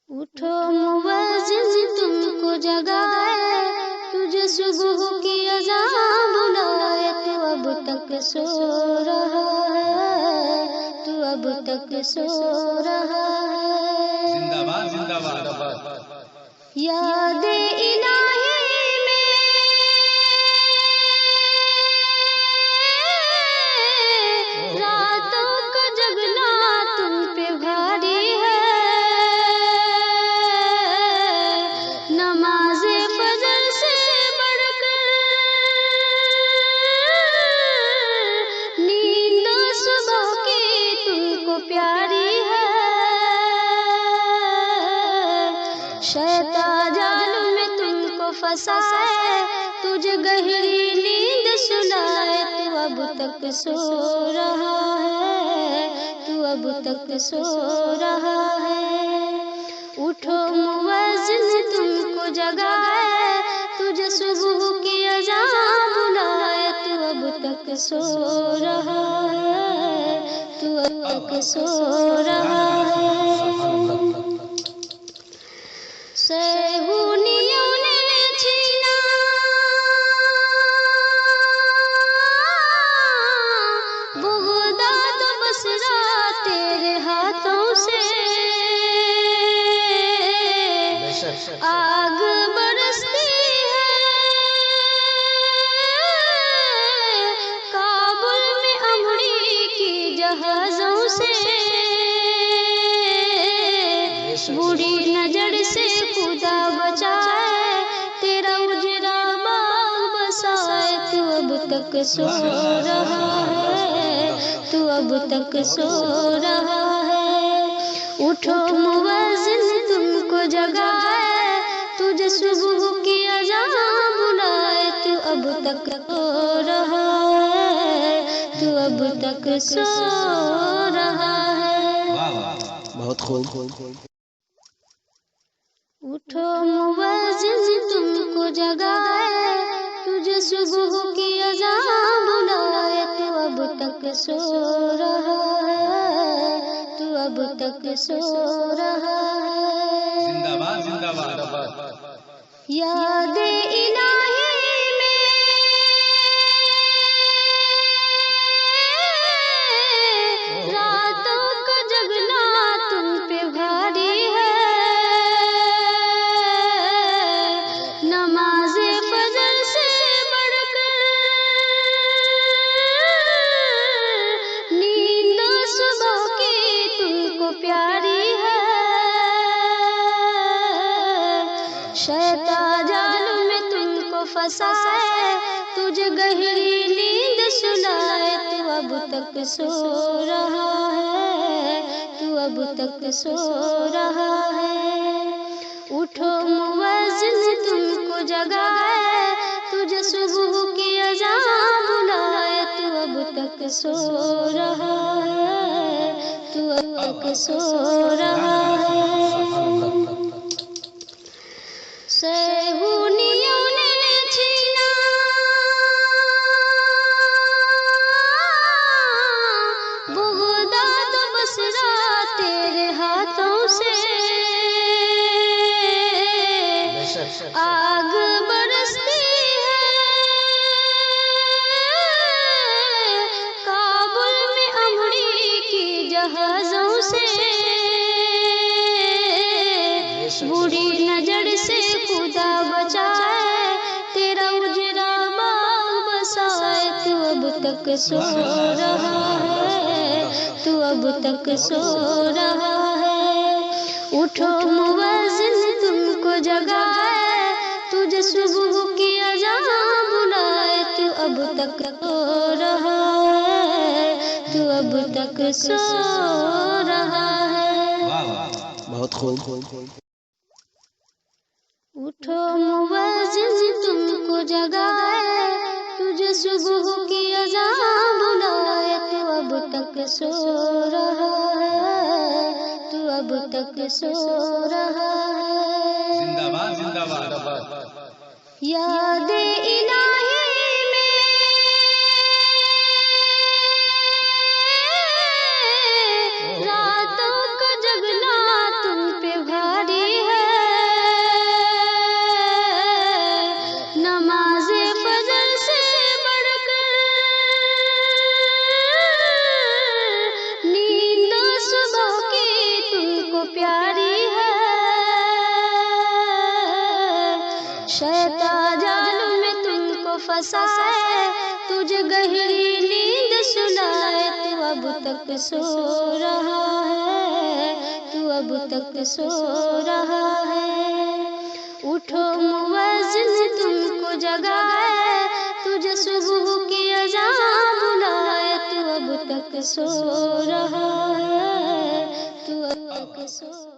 उठो मुवज्जिन तुमको जगाए, तुझे सुबह की अज़ान बुलाए। तू अब तक सो रहा है, तू अब तक सो रहा है। जिंदाबाद जिंदाबाद। याद इलाही में रातों का जगना तुम पे भारी है। नमाज़े फजर से बढ़कर नींद सुबह की तुमको प्यारी है। शैतान जाल में तुमको फंसाए, तुझे गहरी नींद सुलाए। तू अब तक सो रहा है, तू अब तक सो रहा है। उठो मुवज्जिन तुमको जगाए, तुझे सुबह की अज़ान बुलाए। तू अब तक सो रहा है, तू अब तक सो रहा है। सहूनियों ने छीना बगदाद बसरा तेरे हाथों से। आग बरसती है काबुल में अमरीकी जहाजों से। बुरी नजर से खुदा बचाए, तेरा उजरा बाग बसाए। तू अब तक सो रहा है, तू अब तक सो रहा है। उठो मुवज्जिन तुमको जगाए, तुझे सुबह की अज़ान बुलाए। तू अब तक सो रहा है, तू अब तक सो रहा है। बहुत खूब। उठो मुवज्जिन तुमको जगाए, तुझे सुबह की अज़ान बुलाए। तू अब तक सो रहा है, तू अब तक सो रहा है। जिंदाबाद जिंदाबाद। याद इलाही में रातों का जगना तुम पे भारी है। नमाज़े फजर से बढ़कर नींद सुबह की तुमको प्यारी है। शैतान जाल में तुमको फंसाए, तुझे गहरी नींद सुलाए। तू अब तक सो रहा है, तू अब तक सो रहा है। उठो मुवज्जिन तुमको जगाए, तुझे सुबह की अज़ान बुलाए। तू अब तक सो रहा है, तू अब तक सो रहा है। सहूनियों ने छीना बगदाद बसरा तेरे हाथों से। आग बरसती है काबुल में अमरीकी जहाजों से। बुरी नजर से खुदा बचाए, तेरा उजरा बाग बसाए। तू अब तक सो रहा है, तू अब तक सो रहा है। उठो मुवज्जिन तुमको जगाए, तुझे सुबह की अज़ान बुलाए। तू अब तक सो रहा है, तू अब तक सो रहा है। बहुत खूब। उठो मुवज्जिन तुमको जगाए, तुझे सुबह की अज़ान बुलाए। तू अब तक सो रहा है, तू अब तक सो रहा है। जिंदाबाद जिंदाबाद। याद इलाही में रातों का जगना तुम पे भारी फंसाए, तुझे गहरी नींद सुलाए, तू अब तक सो रहा है, तू अब तक सो रहा है। उठो मुअज्जिन तुमको जगाए, तुझे सुबह की अज़ान बुलाए, तू अब तक सो रहा है, तू अब तक सो